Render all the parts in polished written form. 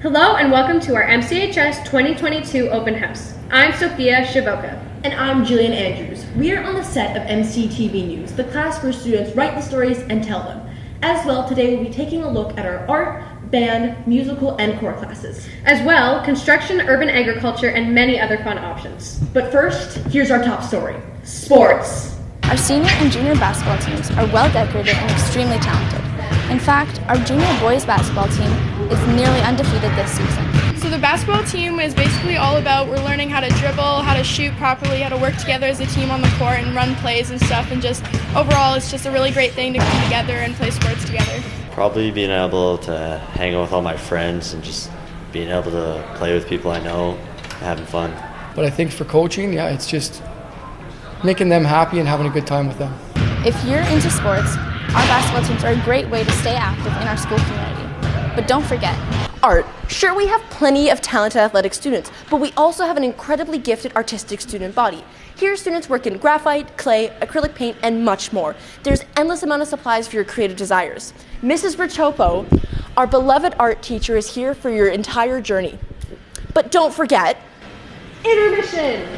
Hello and welcome to our MCHS 2022 Open House. I'm Sophia Chvojka. And I'm Jillian Andrews. We are on the set of MCTV News, the class where students write the stories and tell them. As well, today we'll be taking a look at our art, band, musical, and core classes. As well, construction, urban agriculture, and many other fun options. But first, here's our top story. Sports. Our senior and junior basketball teams are well decorated and extremely talented. In fact, our junior boys basketball team is nearly undefeated this season. So the basketball team is basically all about we're learning how to dribble, how to shoot properly, how to work together as a team on the court and run plays and stuff, and just overall it's just a really great thing to come together and play sports together. Probably being able to hang out with all my friends and just being able to play with people I know, having fun. But I think for coaching, it's just making them happy and having a good time with them. If you're into sports, our basketball teams are a great way to stay active in our school community. But don't forget, art. Sure, we have plenty of talented athletic students, but we also have an incredibly gifted artistic student body. Here, students work in graphite, clay, acrylic paint, and much more. There's endless amount of supplies for your creative desires. Mrs. Richopo, our beloved art teacher, is here for your entire journey. But don't forget, intermission!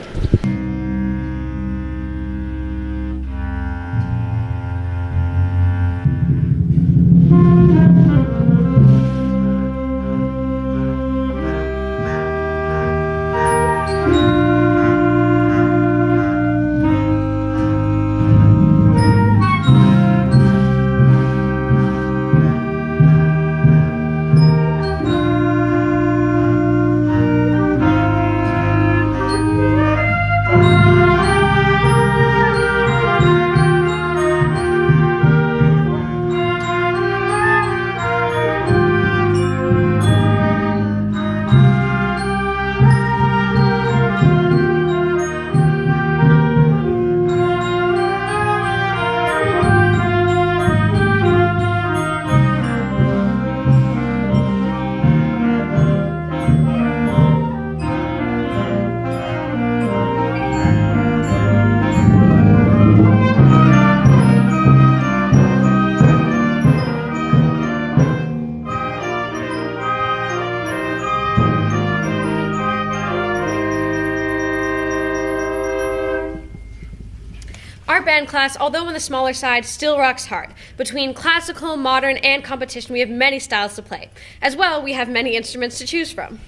Our band class, although on the smaller side, still rocks hard. Between classical, modern, and competition, we have many styles to play. As well, we have many instruments to choose from.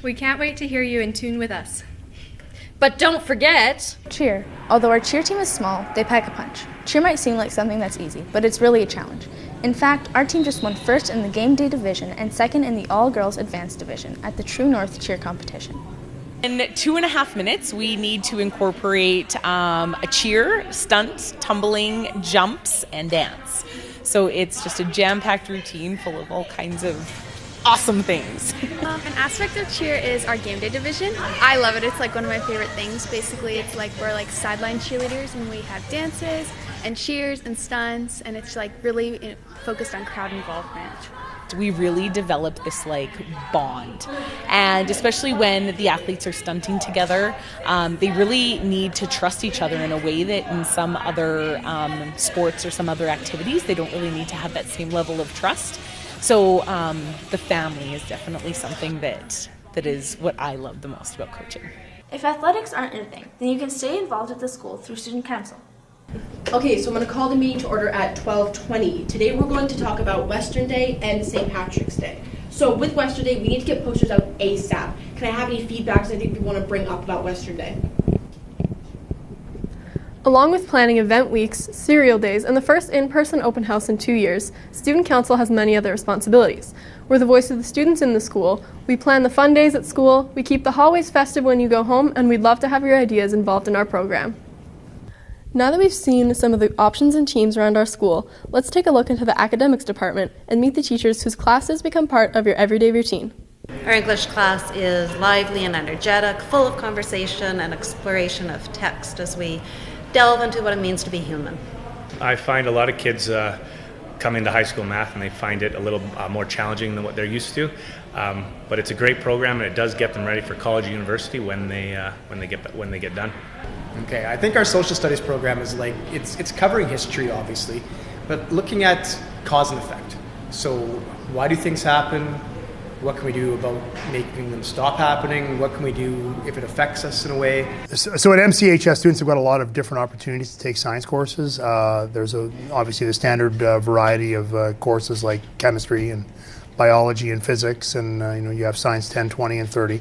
We can't wait to hear you in tune with us. But don't forget... cheer. Although our cheer team is small, they pack a punch. Cheer might seem like something that's easy, but it's really a challenge. In fact, our team just won first in the game day division and second in the all-girls advanced division at the True North cheer competition. In 2.5 minutes, we need to incorporate a cheer, stunts, tumbling, jumps, and dance. So it's just a jam-packed routine full of all kinds of awesome things. An aspect of cheer is our game day division. I love it. It's like one of my favorite things. Basically, it's like we're like sideline cheerleaders and we have dances and cheers and stunts, and it's like really focused on crowd involvement. We really develop this like bond, and especially when the athletes are stunting together, they really need to trust each other in a way that in some other sports or some other activities they don't really need to have that same level of trust. So the family is definitely something that is what I love the most about coaching. If athletics aren't your thing, then you can stay involved at the school through student council. Okay, so I'm going to call the meeting to order at 12:20. Today we're going to talk about Western Day and St. Patrick's Day. So with Western Day, we need to get posters out ASAP. Can I have any feedbacks I think we want to bring up about Western Day? Along with planning event weeks, cereal days, and the first in-person open house in 2 years, Student Council has many other responsibilities. We're the voice of the students in the school, we plan the fun days at school, we keep the hallways festive when you go home, and we'd love to have your ideas involved in our program. Now that we've seen some of the options and teams around our school, let's take a look into the academics department and meet the teachers whose classes become part of your everyday routine. Our English class is lively and energetic, full of conversation and exploration of text as we delve into what it means to be human. I find a lot of kids come into high school math and they find it a little more challenging than what they're used to. But it's a great program and it does get them ready for college and university when they get done. Okay, I think our social studies program is like, it's covering history obviously, but looking at cause and effect. So why do things happen? What can we do about making them stop happening? What can we do if it affects us in a way? So at MCHS, students have got a lot of different opportunities to take science courses. There's obviously the standard variety of courses like chemistry and biology and physics, and you have science 10, 20, and 30.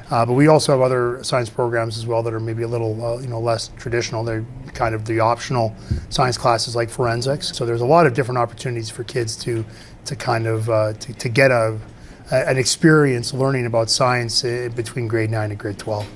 But we also have other science programs as well that are maybe a little less traditional. They're kind of the optional science classes like forensics. So there's a lot of different opportunities for kids to kind of to get an experience learning about science between grade 9 and grade 12.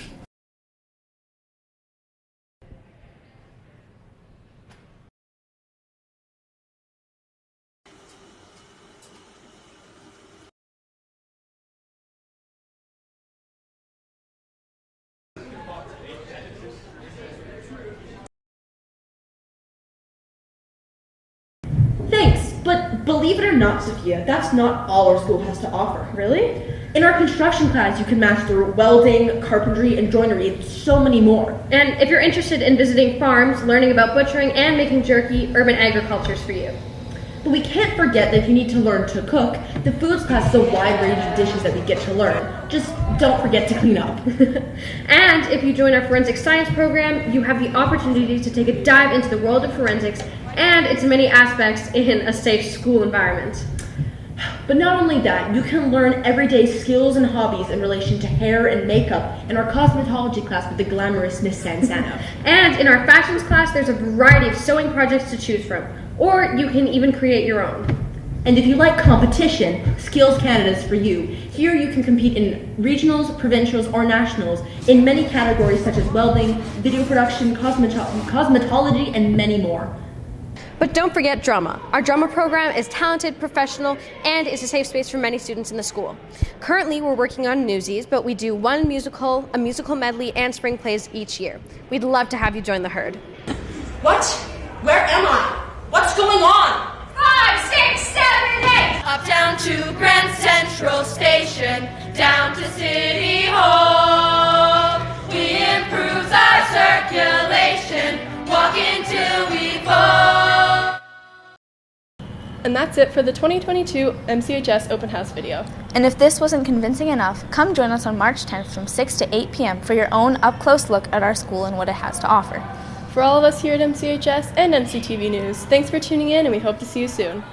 Thanks, but believe it or not, Sophia, that's not all our school has to offer. Really? In our construction class, you can master welding, carpentry, and joinery, and so many more. And if you're interested in visiting farms, learning about butchering, and making jerky, urban agriculture is for you. But we can't forget that if you need to learn to cook, the foods class is a wide range of dishes that we get to learn. Just don't forget to clean up. And if you join our forensic science program, you have the opportunity to take a dive into the world of forensics and its many aspects in a safe school environment. But not only that, you can learn everyday skills and hobbies in relation to hair and makeup in our cosmetology class with the glamorous Miss Sansana. And in our fashions class, there's a variety of sewing projects to choose from, or you can even create your own. And if you like competition, Skills Canada is for you. Here you can compete in regionals, provincials, or nationals in many categories such as welding, video production, cosmetology, and many more. But don't forget drama. Our drama program is talented, professional, and is a safe space for many students in the school. Currently, we're working on Newsies, but we do one musical, a musical medley, and spring plays each year. We'd love to have you join the herd. What? Where am I? What's going on? 5, 6, 7, 8. Up down to Grand Central Station, down to City Hall. We improves our circulation, walking till we fall. And that's it for the 2022 MCHS Open House video. And if this wasn't convincing enough, come join us on March 10th from 6 to 8 p.m. for your own up-close look at our school and what it has to offer. For all of us here at MCHS and MCTV News, thanks for tuning in, and we hope to see you soon.